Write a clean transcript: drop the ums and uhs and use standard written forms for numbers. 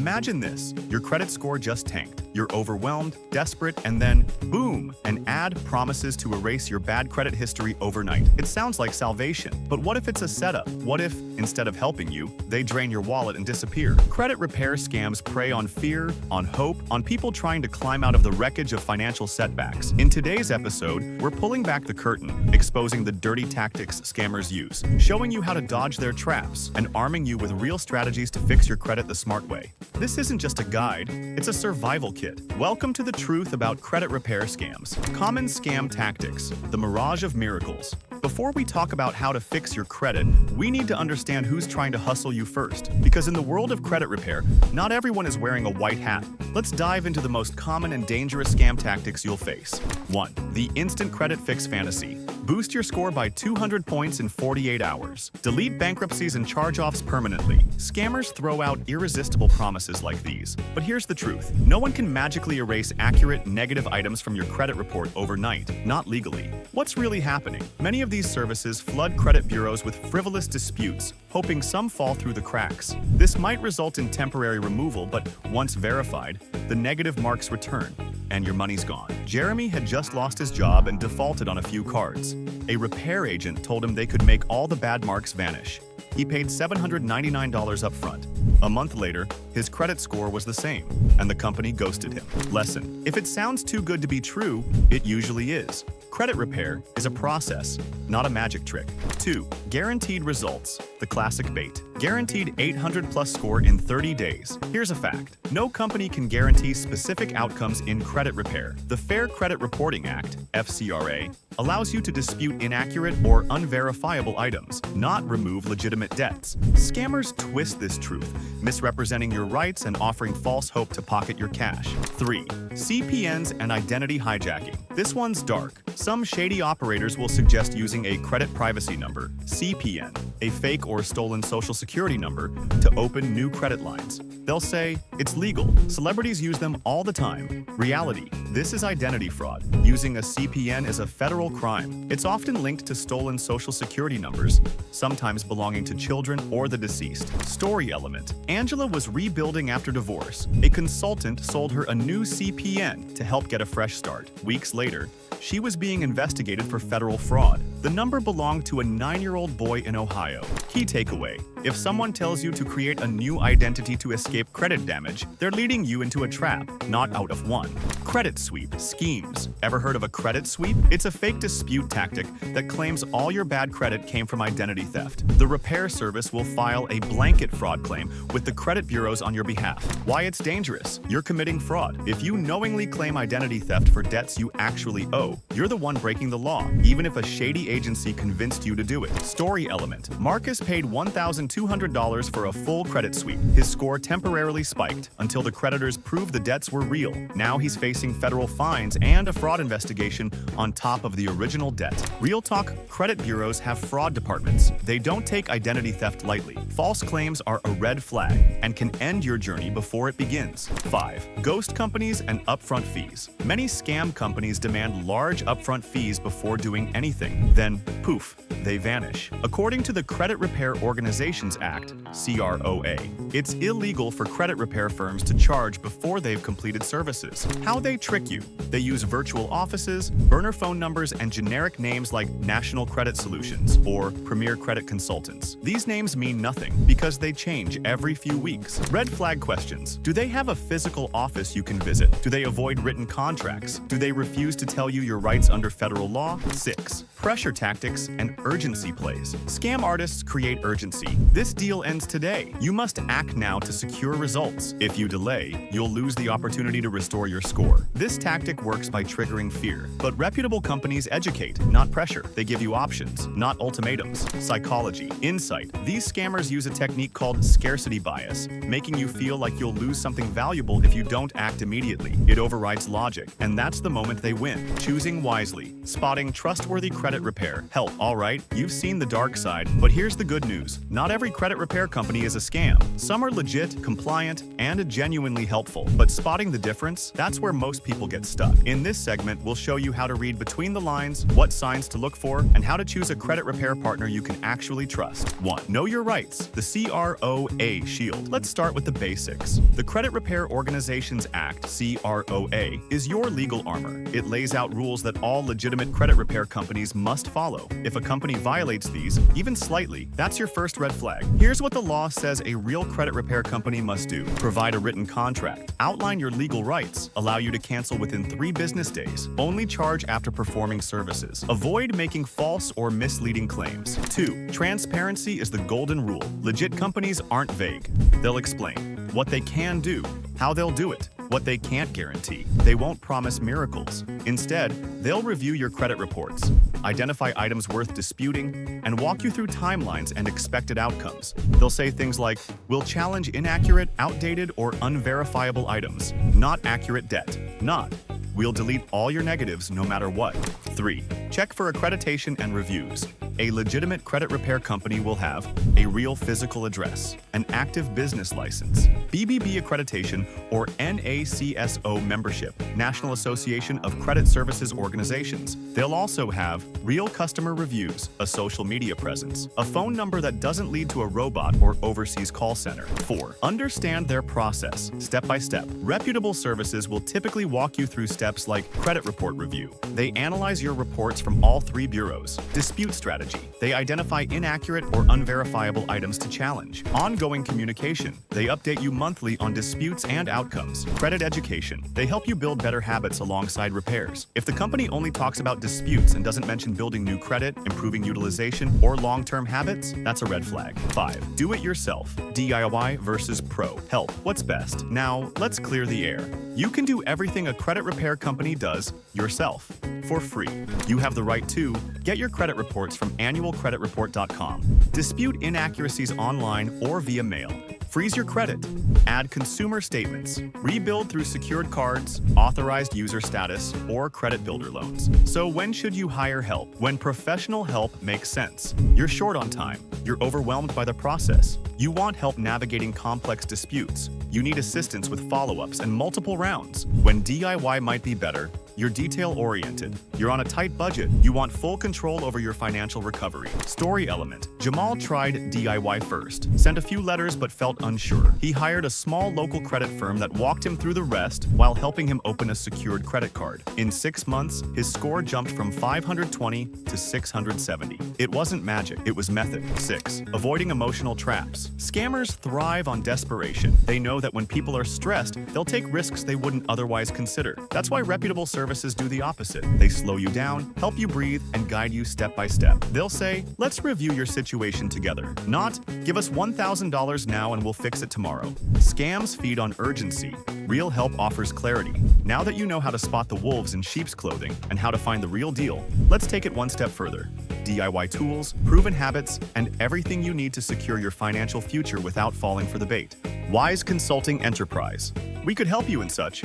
Imagine this, your credit score just tanked. You're overwhelmed, desperate, and then, boom, an ad promises to erase your bad credit history overnight. It sounds like salvation, but what if it's a setup? What if, instead of helping you, they drain your wallet and disappear? Credit repair scams prey on fear, on hope, on people trying to climb out of the wreckage of financial setbacks. In today's episode, we're pulling back the curtain, exposing the dirty tactics scammers use, showing you how to dodge their traps, and arming you with real strategies to fix your credit the smart way. This isn't just a guide, it's a survival kit. Welcome to the truth about credit repair scams. Common scam tactics, the mirage of miracles. Before we talk about how to fix your credit, we need to understand who's trying to hustle you first. Because in the world of credit repair, not everyone is wearing a white hat. Let's dive into the most common and dangerous scam tactics you'll face. 1. The instant credit fix fantasy. Boost your score by 200 points in 48 hours. Delete bankruptcies and charge-offs permanently. Scammers throw out irresistible promises like these. But here's the truth. No one can magically erase accurate, negative items from your credit report overnight, not legally. What's really happening? Many of these services flood credit bureaus with frivolous disputes, hoping some fall through the cracks. This might result in temporary removal, but once verified, the negative marks return, and your money's gone. Jeremy had just lost his job and defaulted on a few cards. A repair agent told him they could make all the bad marks vanish. He paid $799 upfront. A month later, his credit score was the same, and the company ghosted him. Lesson: if it sounds too good to be true, it usually is. Credit repair is a process, not a magic trick. 2. Guaranteed results, the classic bait. Guaranteed 800+ score in 30 days. Here's a fact. No company can guarantee specific outcomes in credit repair. The Fair Credit Reporting Act, FCRA, allows you to dispute inaccurate or unverifiable items, not remove legitimate debts. Scammers twist this truth, misrepresenting your rights and offering false hope to pocket your cash. 3. CPNs and identity hijacking. This one's dark. Some shady operators will suggest using a credit privacy number, CPN, a fake or stolen social security number, to open new credit lines. They'll say, it's legal. Celebrities use them all the time. Reality: this is identity fraud. Using a CPN is a federal crime. It's often linked to stolen social security numbers, sometimes belonging to children or the deceased. Story element: Angela was rebuilding after divorce. A consultant sold her a new CPN to help get a fresh start. Weeks later, she was being investigated for federal fraud. The number belonged to a 9-year-old boy in Ohio. Key takeaway: if someone tells you to create a new identity to escape credit damage, they're leading you into a trap, not out of one. Credit sweep schemes. Ever heard of a credit sweep? It's a fake dispute tactic that claims all your bad credit came from identity theft. The repair service will file a blanket fraud claim with the credit bureaus on your behalf. Why it's dangerous? You're committing fraud. If you knowingly claim identity theft for debts you actually owe, you're the one breaking the law, even if a shady agency convinced you to do it. Story element: Marcus paid $1,200 for a full credit sweep. His score temporarily spiked until the creditors proved the debts were real. Now he's facing federal fines and a fraud investigation on top of the original debt. Real talk: credit bureaus have fraud departments. They don't take identity theft lightly. False claims are a red flag and can end your journey before it begins. 5. Ghost companies and upfront fees. Many scam companies demand large upfront fees before doing anything. Then, poof, they vanish. According to the Credit Repair Organizations Act, CROA, it's illegal for credit repair firms to charge before they've completed services. How they trick you: they use virtual offices, burner phone numbers, and generic names like National Credit Solutions or Premier Credit Consultants. These names mean nothing because they change every few weeks. Red flag questions: do they have a physical office you can visit? Do they avoid written contracts? Do they refuse to tell you your rights under federal law? 6. Pressure tactics and urgency plays. Scam artists create urgency. This deal ends today. You must act now to secure results. If you delay, you'll lose the opportunity to restore your score. This tactic works by triggering fear. But reputable companies educate, not pressure. They give you options, not ultimatums. Psychology, insight. These scammers use a technique called scarcity bias, making you feel like you'll lose something valuable if you don't act immediately. It overrides logic, and that's the moment they win. Choosing wisely. Spotting trustworthy credit repair. Help, all right. right, you've seen the dark side, but here's the good news. Not every credit repair company is a scam. Some are legit, compliant, and genuinely helpful. But spotting the difference, that's where most people get stuck. In this segment, we'll show you how to read between the lines, what signs to look for, and how to choose a credit repair partner you can actually trust. 1. Know your rights. The CROA shield. Let's start with the basics. The Credit Repair Organizations Act, CROA, is your legal armor. It lays out rules that all legitimate credit repair companies must follow. If a company violates these, even slightly, that's your first red flag. Here's what the law says a real credit repair company must do. Provide a written contract. Outline your legal rights. Allow you to cancel within 3 business days. Only charge after performing services. Avoid making false or misleading claims. 2. Transparency is the golden rule. Legit companies aren't vague. They'll explain what they can do, how they'll do it, what they can't guarantee. They won't promise miracles. Instead, they'll review your credit reports, identify items worth disputing, and walk you through timelines and expected outcomes. They'll say things like, "We'll challenge inaccurate, outdated, or unverifiable items, not accurate debt. Not, we'll delete all your negatives no matter what." 3. Check for accreditation and reviews. A legitimate credit repair company will have a real physical address, an active business license, BBB accreditation or NACSO membership, National Association of Credit Services Organizations. They'll also have real customer reviews, a social media presence, a phone number that doesn't lead to a robot or overseas call center. 4. Understand their process, step by step. Reputable services will typically walk you through steps like credit report review. They analyze your reports from all 3 bureaus. Dispute strategy. They identify inaccurate or unverifiable items to challenge. Ongoing communication. They update you monthly on disputes and outcomes. Credit education. They help you build better habits alongside repairs. If the company only talks about disputes and doesn't mention building new credit, improving utilization, or long-term habits, that's a red flag. 5. Do it yourself. DIY versus pro. Help. What's best? Now, let's clear the air. You can do everything a credit repair company does yourself for free. You have the right to get your credit reports from annualcreditreport.com. Dispute inaccuracies online or via mail. Freeze your credit. Add consumer statements. Rebuild through secured cards, authorized user status, or credit builder loans. So when should you hire help? When professional help makes sense. You're short on time. You're overwhelmed by the process. You want help navigating complex disputes. You need assistance with follow-ups and multiple rounds. When DIY might be better, you're detail-oriented. You're on a tight budget. You want full control over your financial recovery. Story element. Jamal tried DIY first. Sent a few letters but felt unsure. He hired a small local credit firm that walked him through the rest while helping him open a secured credit card. In 6 months, his score jumped from 520 to 670. It wasn't magic, it was method. 6. Avoiding emotional traps. Scammers thrive on desperation. They know that when people are stressed, they'll take risks they wouldn't otherwise consider. That's why reputable services do the opposite. They slow you down, help you breathe, and guide you step by step. They'll say, "Let's review your situation together." Not, "Give us $1,000 now and we'll fix it tomorrow." Scams feed on urgency. Real help offers clarity. Now that you know how to spot the wolves in sheep's clothing and how to find the real deal, let's take it one step further. DIY tools, proven habits, and everything you need to secure your financial future without falling for the bait. Wise Consulting Enterprise. We could help you in such